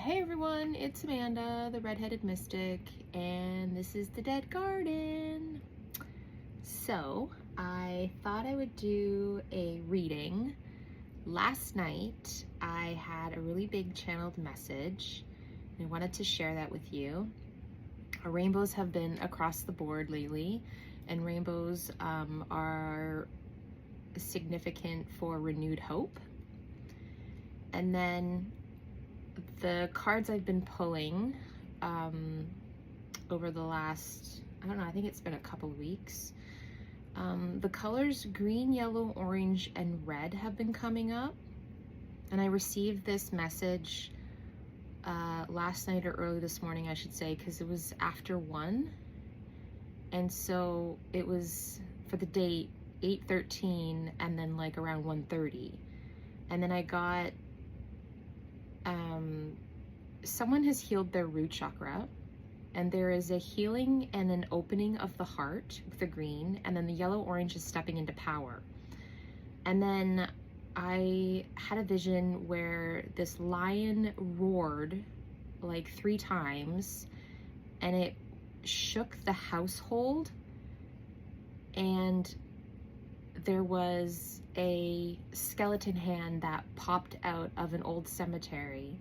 Hey everyone, it's Amanda, the redheaded mystic, and this is the Dead Garden. So I thought I would do a reading. Last night I had a really big channeled message and I wanted to share that with you. Rainbows have been across the board lately, and rainbows are significant for renewed hope. And then the cards I've been pulling over the last, I don't know, I think it's been a couple weeks. The colors green, yellow, orange, and red have been coming up. And I received this message last night or early this morning, I should say, because it was after 1. And so it was for the date 8:13 and then like around 1:30. And then I got someone has healed their root chakra, and there is a healing and an opening of the heart with the green, and then the yellow orange is stepping into power. And then I had a vision where this lion roared like 3 times and it shook the household, and there was a skeleton hand that popped out of an old cemetery,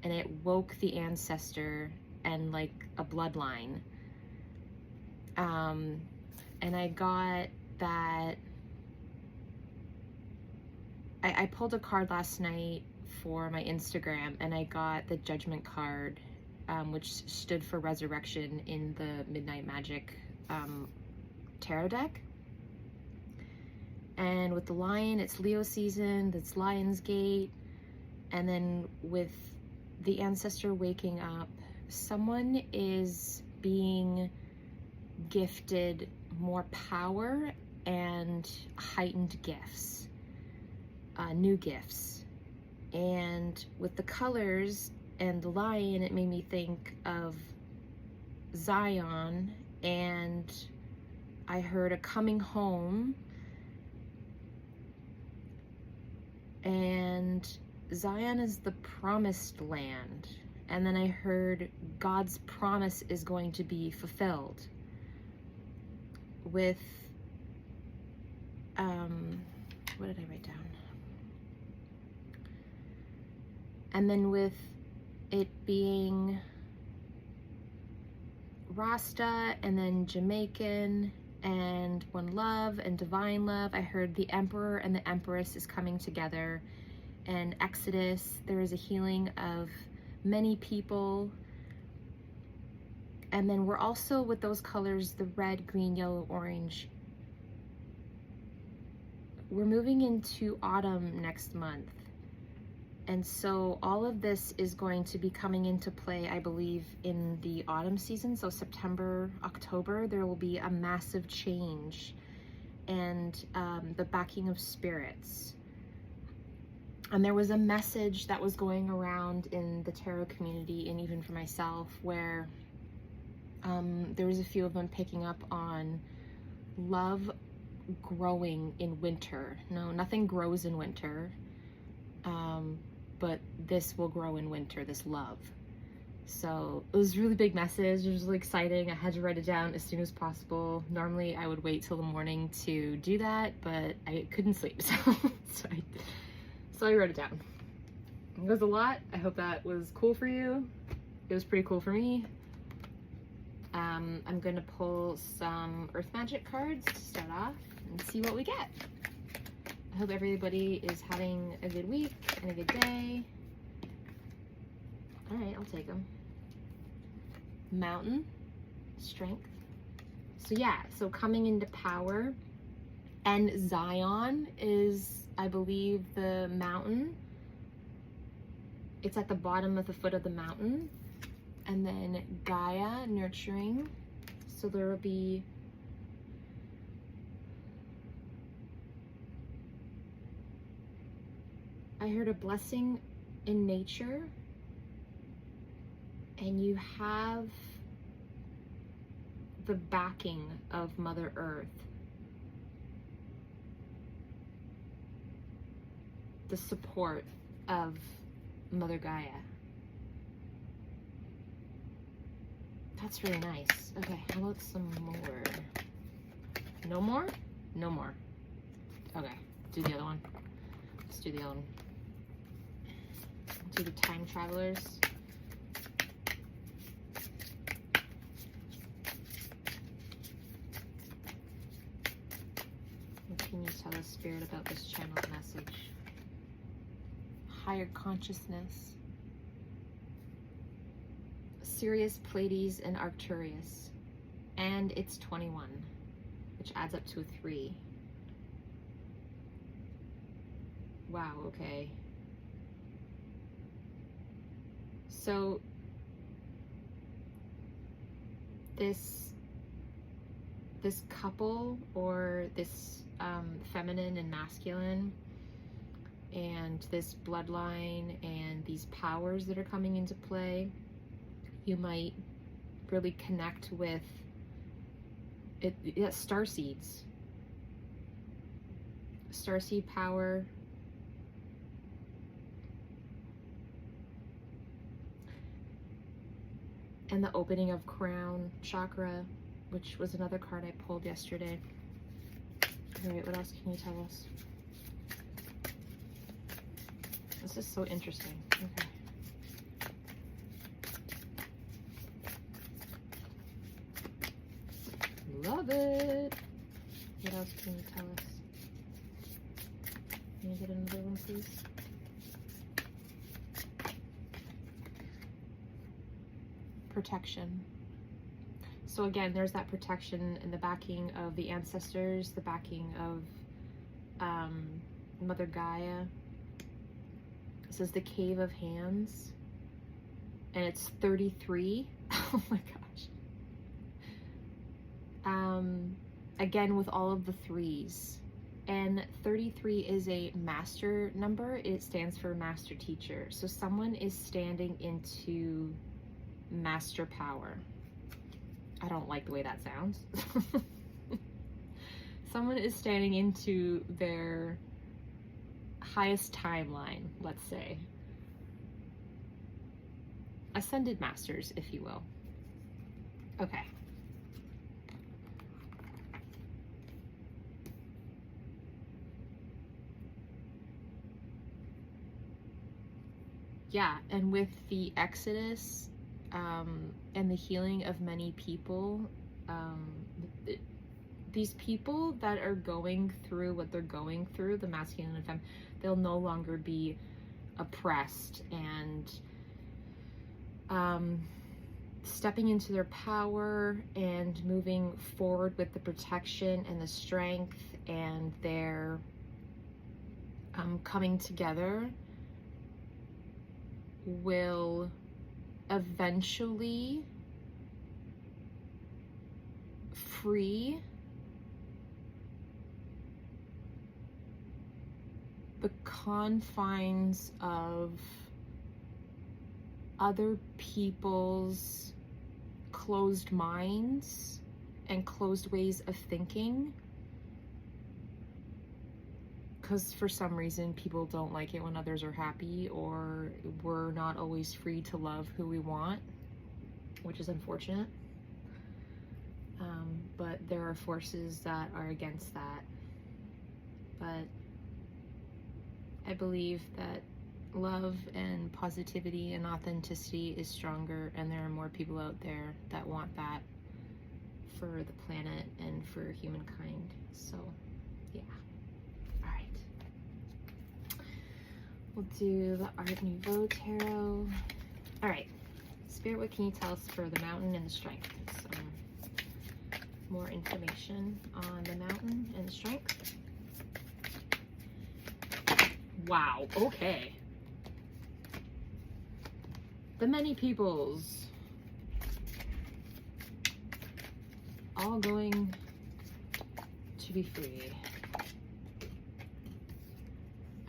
and it woke the ancestor and like a bloodline. And I got that. I pulled a card last night for my Instagram, and I got the Judgment card, which stood for resurrection in the Midnight Magic tarot deck. And with the lion, it's Leo season, that's Lion's Gate. And then with the ancestor waking up, someone is being gifted more power and heightened gifts, new gifts. And with the colors and the lion, it made me think of Zion, and I heard a coming home, and Zion is the promised land. And then I heard God's promise is going to be fulfilled with, what did I write down? And then with it being Rasta and then Jamaican and One Love and Divine Love, I heard the Emperor and the Empress is coming together, and Exodus, there is a healing of many people. And then we're also, with those colors, the red, green, yellow, orange, we're moving into autumn next month. And so all of this is going to be coming into play, I believe, in the autumn season. So September, October, there will be a massive change, and the backing of spirits. And there was a message that was going around in the tarot community, and even for myself, where there was a few of them picking up on love growing in winter. No, nothing grows in winter, but this will grow in winter, this love. So it was a really big message. It was really exciting. I had to write it down as soon as possible. Normally I would wait till the morning to do that, but I couldn't sleep, so I wrote it down. It was a lot. I hope that was cool for you. It was pretty cool for me. I'm gonna pull some Earth Magic cards to start off and see what we get. I hope everybody is having a good week and a good day. All right, I'll take them. Mountain, strength. So yeah, so coming into power. And Zion is, I believe, the mountain. It's at the bottom of the foot of the mountain. And then Gaia, nurturing. So there will be I heard a blessing in nature, and you have the backing of Mother Earth, the support of Mother Gaia. That's really nice. Okay, how about some more? No more? No more. Okay, do the other one. Let's do the other one. Do the time travelers. What can you tell us, Spirit, about this channeled message? Higher consciousness. Sirius, Pleiades, and Arcturus. And it's 21, which adds up to a 3. Wow, okay. So this couple, or this feminine and masculine, and this bloodline and these powers that are coming into play, you might really connect with it. Yeah, starseeds, starseed power. And the opening of crown chakra, which was another card I pulled yesterday. All right, what else can you tell us? This is so interesting. Okay. Love it. What else can you tell us? Can you get another one, please? Protection. So again, there's that protection in the backing of the ancestors, the backing of Mother Gaia. This is the Cave of Hands, and it's 33. Oh my gosh. Again, with all of the 3s. And 33 is a master number. It stands for master teacher. So someone is standing into master power. I don't like the way that sounds. Someone is standing into their highest timeline, let's say. Ascended masters, if you will. Okay. Yeah, and with the Exodus, and the healing of many people, these people that are going through what they're going through, the masculine and feminine, they'll no longer be oppressed, and stepping into their power and moving forward with the protection and the strength, and their coming together will eventually free the confines of other people's closed minds and closed ways of thinking, because for some reason people don't like it when others are happy, or we're not always free to love who we want, which is unfortunate. But there are forces that are against that. But I believe that love and positivity and authenticity is stronger, and there are more people out there that want that for the planet and for humankind. So yeah. All right, we'll do the Art Nouveau Tarot. All right, Spirit, what can you tell us for the mountain and the strength? Some more information on the mountain and the strength. Wow, okay. The many peoples, all going to be free.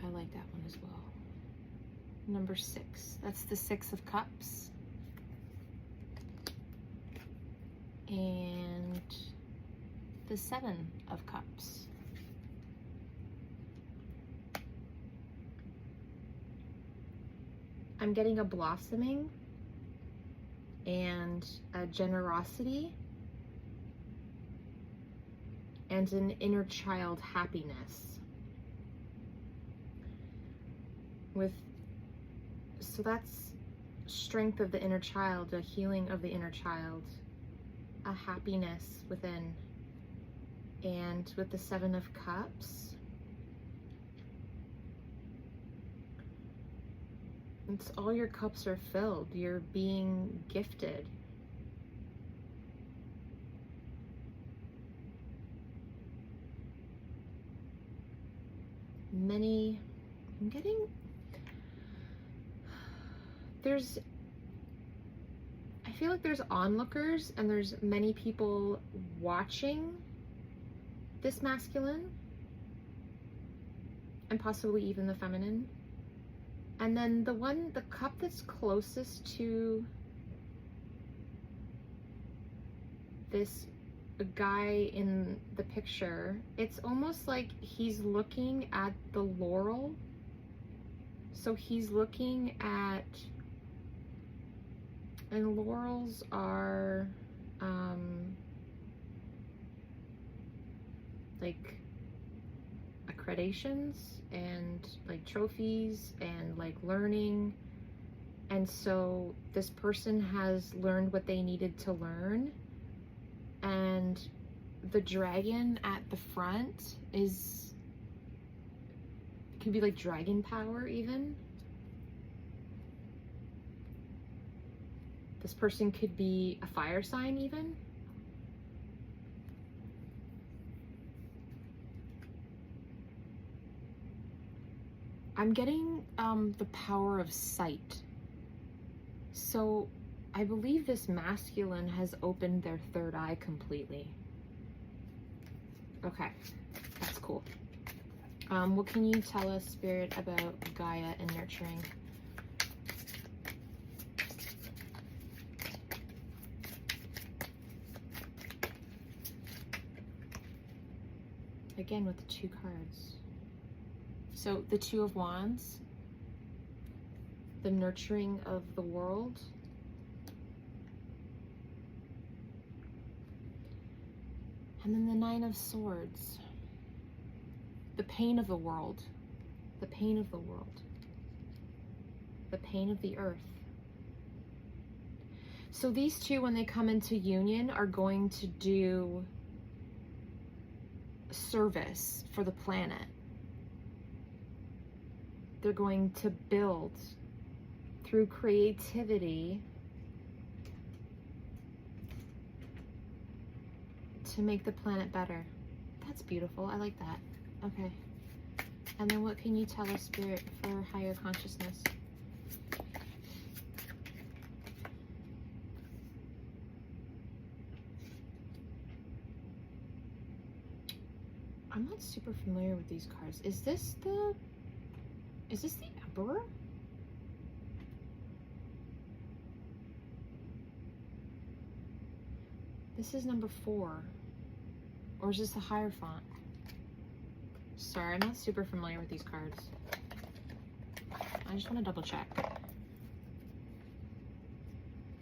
I like that one as well. Number 6, that's the 6 of Cups. And the 7 of Cups. I'm getting a blossoming, and a generosity and an inner child happiness. So that's strength of the inner child, a healing of the inner child, a happiness within. And with the Seven of Cups, it's all your cups are filled. You're being gifted. I feel like there's onlookers and there's many people watching this masculine and possibly even the feminine. And then the cup that's closest to this guy in the picture, it's almost like he's looking at the laurel. So he's looking at, and laurels are like accreditations and like trophies and like learning. And so this person has learned what they needed to learn, and the dragon at the front can be like dragon power even. This person could be a fire sign even. I'm getting the power of sight. So I believe this masculine has opened their third eye completely. Okay, that's cool. What can you tell us, Spirit, about Gaia and nurturing? Again with the 2 cards. So the 2 of Wands, the nurturing of the world, and then the 9 of Swords, the pain of the world, the pain of the world, the pain of the earth. So these 2, when they come into union, are going to do service for the planet. They're going to build through creativity to make the planet better. That's beautiful. I like that. Okay. And then what can you tell us, Spirit, for higher consciousness? I'm not super familiar with these cards. Is this the Emperor? This is number 4. Or is this the Hierophant? Sorry, I'm not super familiar with these cards. I just want to double check. That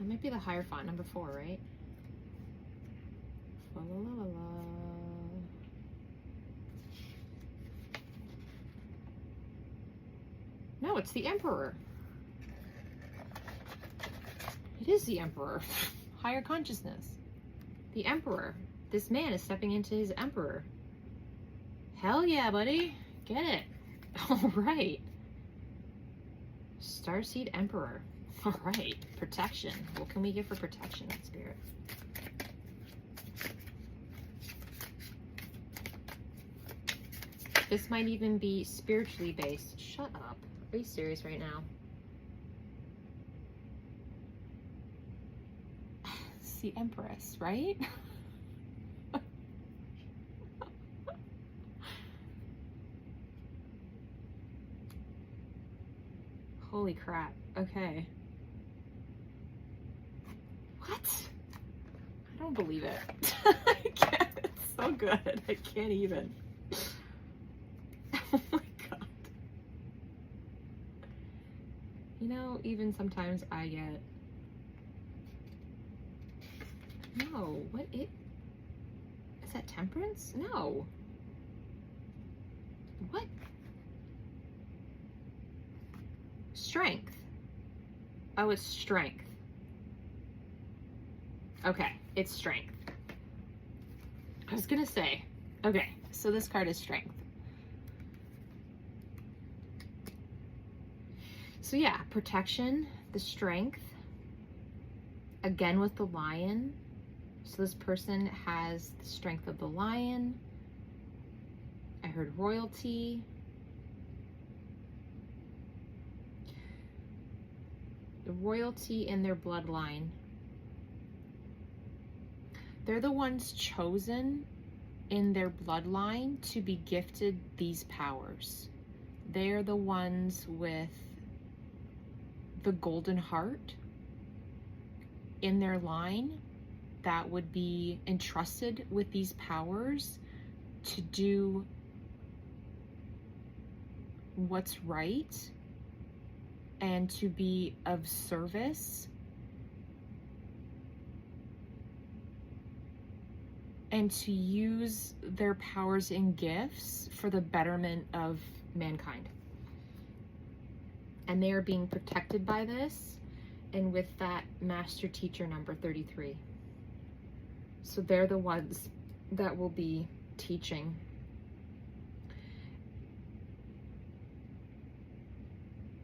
might be the Hierophant, number 4, right? La, la, la, la, la. No, it's the Emperor. It is the Emperor. Higher consciousness. The Emperor. This man is stepping into his Emperor. Hell yeah, buddy. Get it. All right. Starseed Emperor. All right. Protection. What can we get for protection, Spirit? This might even be spiritually based. Shut up. Are you serious right now? It's the Empress, right? Holy crap. Okay. What? I don't believe it. I can't. It's so good. I can't even. Oh my god. You know, even sometimes I get No, what is that? Temperance? No. What? Strength. Oh, it's strength. Okay, it's strength. I was gonna say, okay, so this card is strength. So yeah, protection, the strength, again with the lion. So this person has the strength of the lion. I heard royalty. The royalty in their bloodline. They're the ones chosen in their bloodline to be gifted these powers. They're the ones with the golden heart in their line that would be entrusted with these powers to do what's right and to be of service and to use their powers and gifts for the betterment of mankind. And they are being protected by this, and with that master teacher number 33. So they're the ones that will be teaching.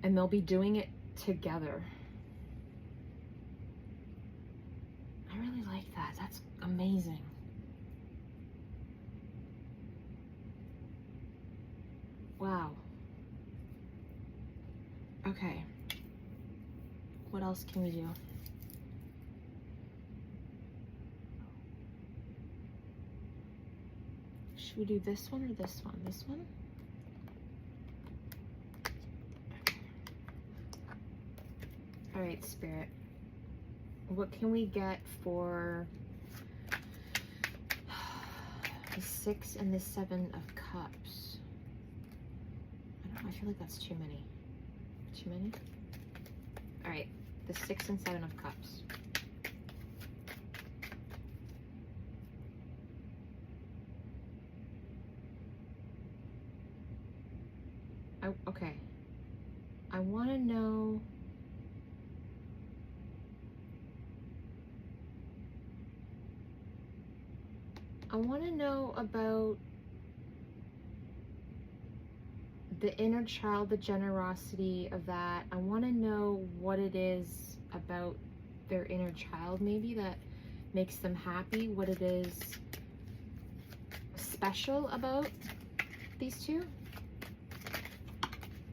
And they'll be doing it together. I really like that. That's amazing. Wow. Okay. What else can we do? Should we do this one or this one? This one? All right, Spirit. What can we get for the 6 and the 7 of Cups? I don't know, I feel like that's too many. Too many? All right, the 6 and 7 of Cups. Okay. I want to know. I want to know about the inner child, the generosity of that. I want to know what it is about their inner child, maybe, that makes them happy, what it is special about these two.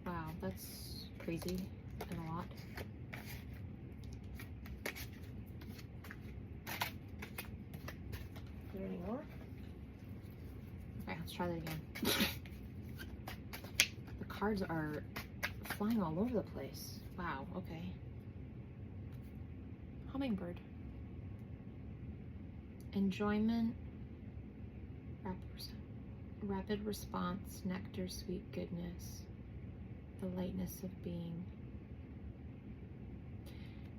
Wow, that's crazy and a lot. Is there any more? Okay, let's try that again. The cards are flying all over the place. Wow, okay. Hummingbird. Enjoyment. Rapid response. Nectar, sweet goodness. The lightness of being.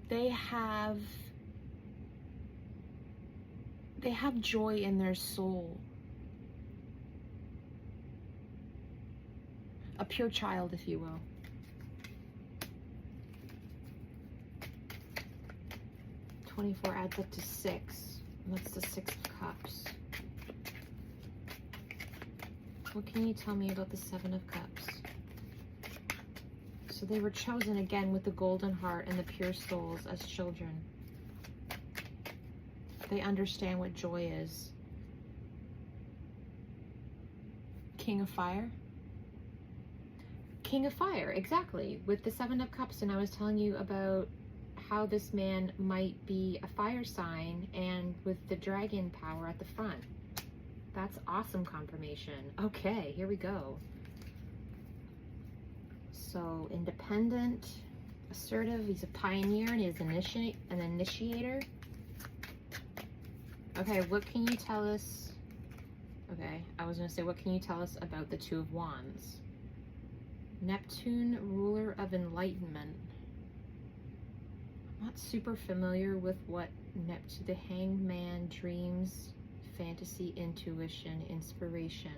They have joy in their soul. A pure child, if you will. $24 adds up to 6. And that's the 6 of Cups. What can you tell me about the 7 of Cups? So they were chosen again with the golden heart and the pure souls as children. They understand what joy is. King of Fire. King of Fire, exactly. With the 7 of Cups, and I was telling you about how this man might be a fire sign, and with the dragon power at the front. That's awesome confirmation. Okay, here we go. So independent, assertive, he's a pioneer, and he's an initiator. Okay, what can you tell us? Okay, I was gonna say, what can you tell us about the 2 of Wands? Neptune, ruler of enlightenment. not super familiar with what Neptune, the Hanged Man, dreams, fantasy, intuition, inspiration.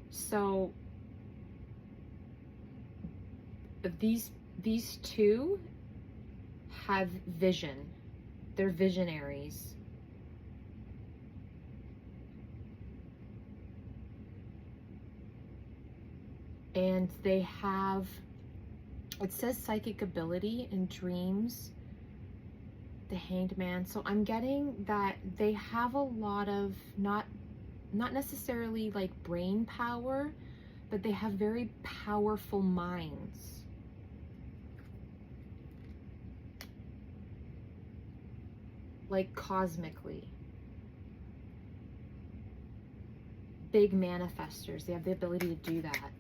So these two have vision. They're visionaries. And they have, it says psychic ability and dreams, the Hanged Man. So I'm getting that they have a lot of, not necessarily like brain power, but they have very powerful minds. Like cosmically. Big manifestors. They have the ability to do that.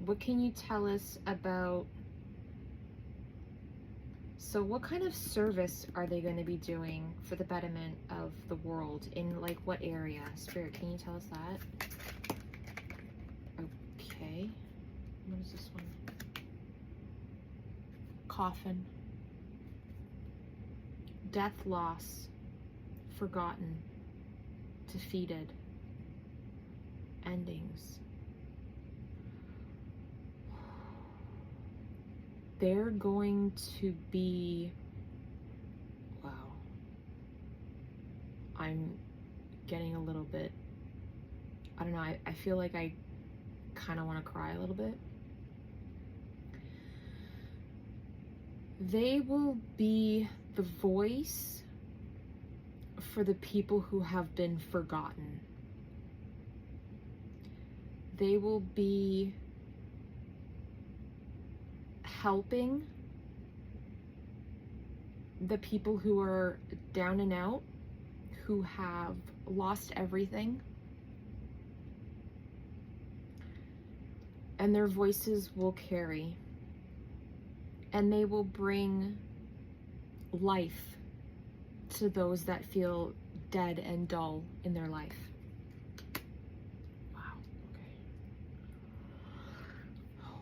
What can you tell us about, so what kind of service are they going to be doing for the betterment of the world? In like what area? Spirit, can you tell us that? Okay. What is this one? Coffin. Death, loss, forgotten, defeated, endings. They're going to be, wow, I'm getting a little bit, I don't know, I feel like I kind of want to cry a little bit. They will be the voice for the people who have been forgotten. They will be helping the people who are down and out, who have lost everything. And their voices will carry. And they will bring life to those that feel dead and dull in their life. Wow, okay.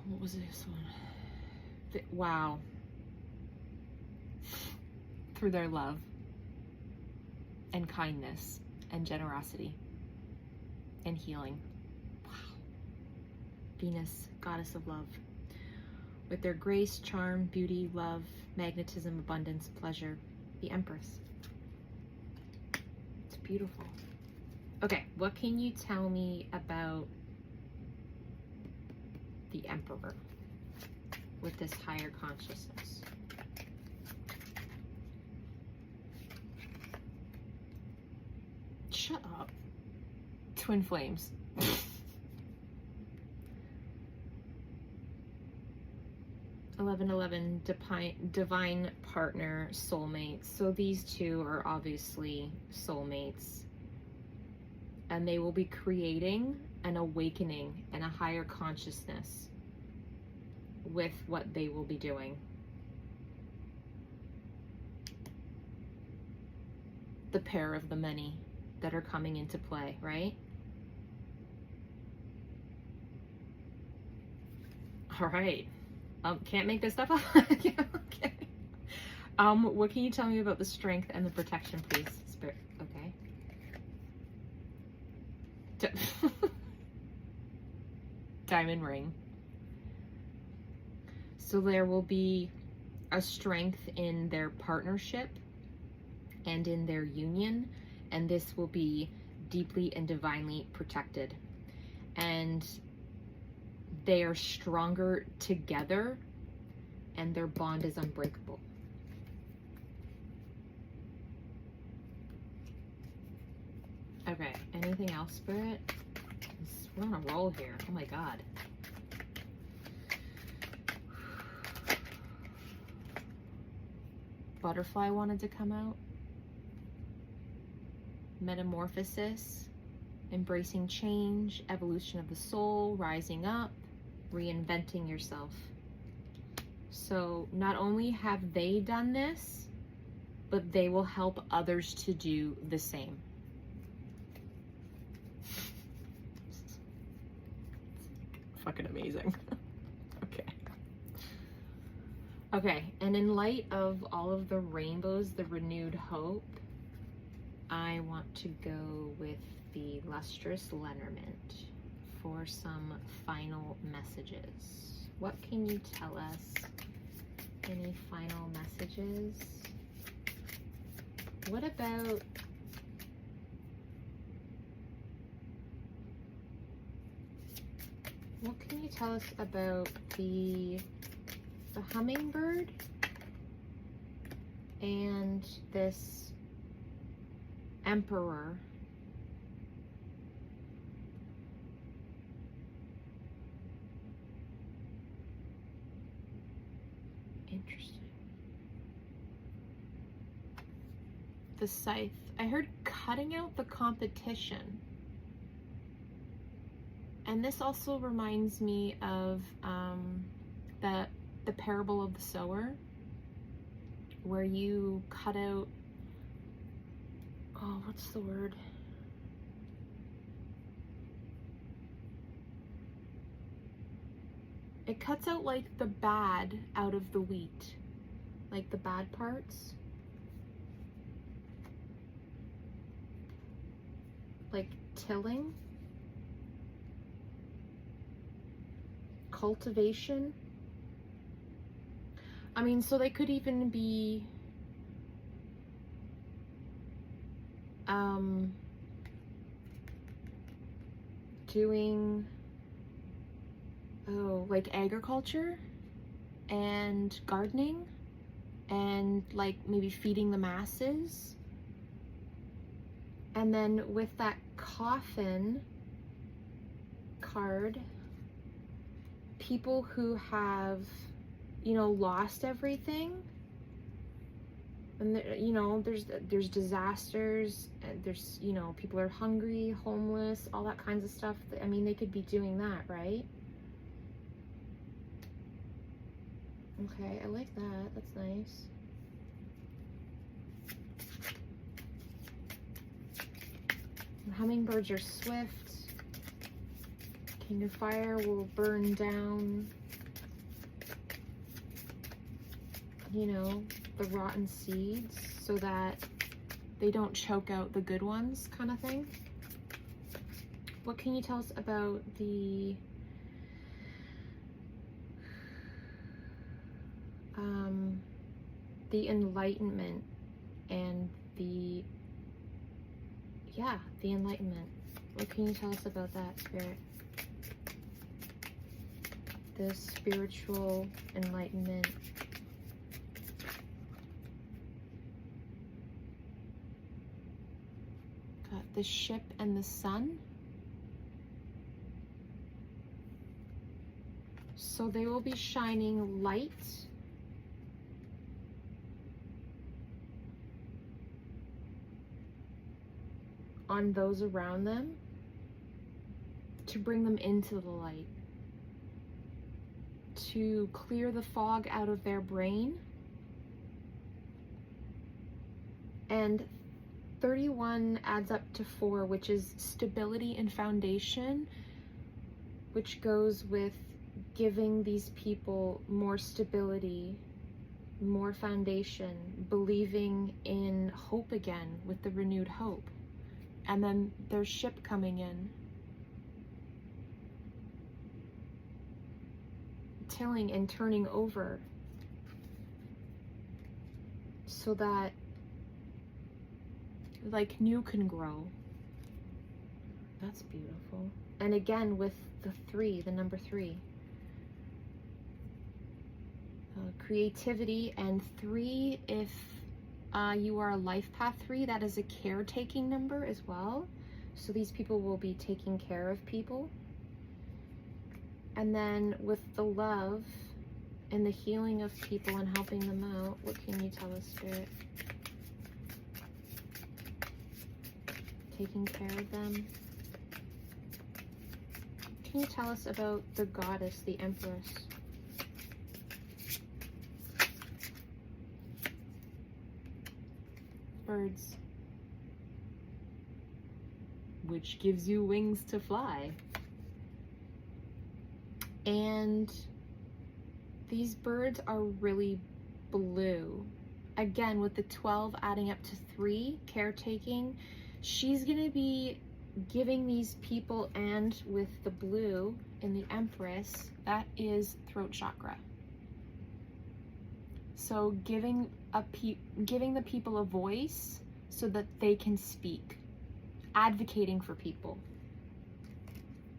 What was this one? Wow. Through their love and kindness and generosity and healing. Wow. Venus, goddess of love. With their grace, charm, beauty, love, magnetism, abundance, pleasure. The Empress. It's beautiful. Okay, what can you tell me about the Emperor with this higher consciousness? Shut up. Twin flames. 1111, divine partner, soulmates. So these two are obviously soulmates. And they will be creating an awakening and a higher consciousness with what they will be doing. The pair of the many that are coming into play, right? All right. Can't make this stuff up. Yeah, okay. What can you tell me about the strength and the protection, please? Spirit. Okay. Diamond ring. So there will be a strength in their partnership and in their union, and this will be deeply and divinely protected. And they are stronger together, and their bond is unbreakable. Okay, anything else, Spirit? We're on a roll here. Oh my God. Butterfly wanted to come out. Metamorphosis, embracing change, evolution of the soul, rising up, reinventing yourself. So not only have they done this, but they will help others to do the same. Fucking amazing. Okay. Okay, and in light of all of the rainbows, the renewed hope, I want to go with the lustrous Lenormand for some final messages. What can you tell us? Any final messages? What about what can you tell us about the hummingbird and this emperor? Interesting. The scythe. I heard cutting out the competition. And this also reminds me of the parable of the sower, where you cut out, oh, what's the word? It cuts out like the bad out of the wheat, like the bad parts. Like tilling, cultivation. I mean, so they could even be doing, oh, like agriculture and gardening and like maybe feeding the masses. And then with that coffin card, people who have, you know, lost everything, and you know, there's disasters, and there's, you know, people are hungry, homeless, all that kinds of stuff. I mean, they could be doing that, right? Okay, I like that. That's nice. Hummingbirds are swift. King of Fire will burn down, you know, the rotten seeds so that they don't choke out the good ones, kind of thing. What can you tell us about the enlightenment and the enlightenment? What can you tell us about that, Spirit? The spiritual enlightenment. Got the ship and the sun. So they will be shining light on those around them to bring them into the light, to clear the fog out of their brain. And 31 adds up to 4, which is stability and foundation, which goes with giving these people more stability, more foundation, believing in hope again with the renewed hope. And then there's ship coming in, tilling and turning over so that like new can grow. That's beautiful. And again with the 3, the number 3. Creativity, and 3, if you are a life path 3, that is a caretaking number as well. So these people will be taking care of people. And then with the love and the healing of people and helping them out, what can you tell us, Spirit? Taking care of them. Can you tell us about the goddess, the Empress? Birds. Which gives you wings to fly. And These birds are really blue. Again, with the 12 adding up to 3, caretaking, she's gonna be giving these people, and with the blue in the Empress, that is throat chakra. So giving the people a voice so that they can speak, advocating for people.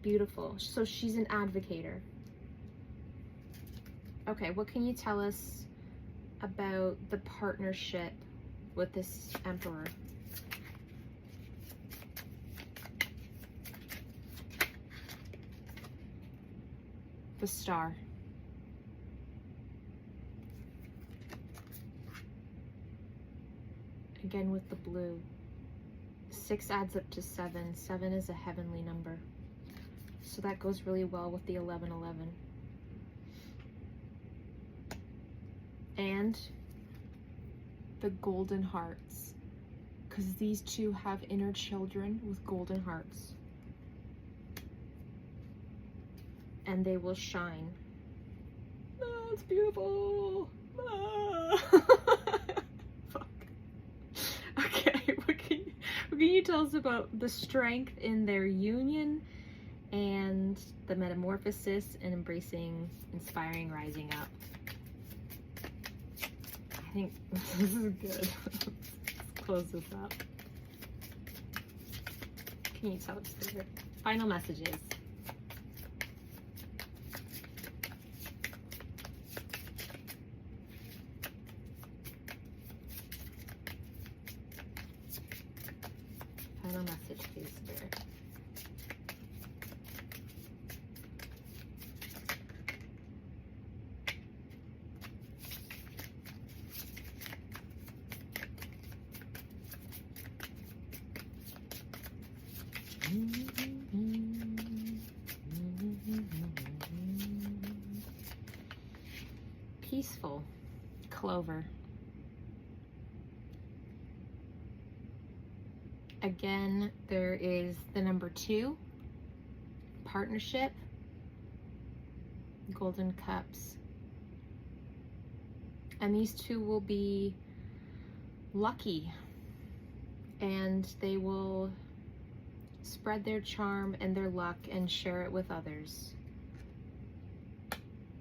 Beautiful. So she's an advocator. Okay, what can you tell us about the partnership with this Emperor? The Star. Again with the blue. 6 adds up to 7. 7 is a heavenly number. So that goes really well with the 1111. And the golden hearts, because these two have inner children with golden hearts. And they will shine. Oh, it's beautiful. Ah. Fuck. Okay, what can you tell us about the strength in their union and the metamorphosis and embracing, inspiring, rising up? I think this is good. Let's close this up. Can you tell us their final messages? Final message, please, Spirit. Peaceful. Clover. Again, there is the number 2, partnership, golden cups. And these two will be lucky, and they will spread their charm and their luck and share it with others,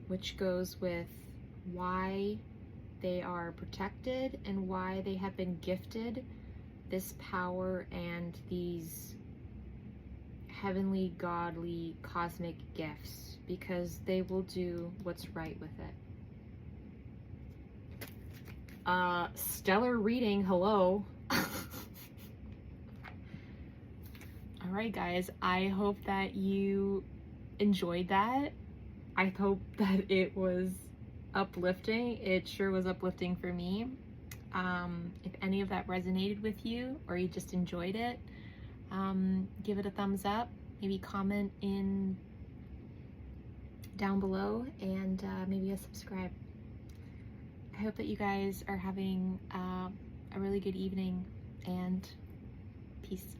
which goes with why they are protected and why they have been gifted this power and these heavenly, godly, cosmic gifts, because they will do what's right with it. Stellar reading, hello. All right, guys, I hope that you enjoyed that. I hope that it was uplifting. It sure was uplifting for me. If any of that resonated with you, or you just enjoyed it, give it a thumbs up, maybe comment in down below, and maybe a subscribe. I hope that you guys are having a really good evening, and peace.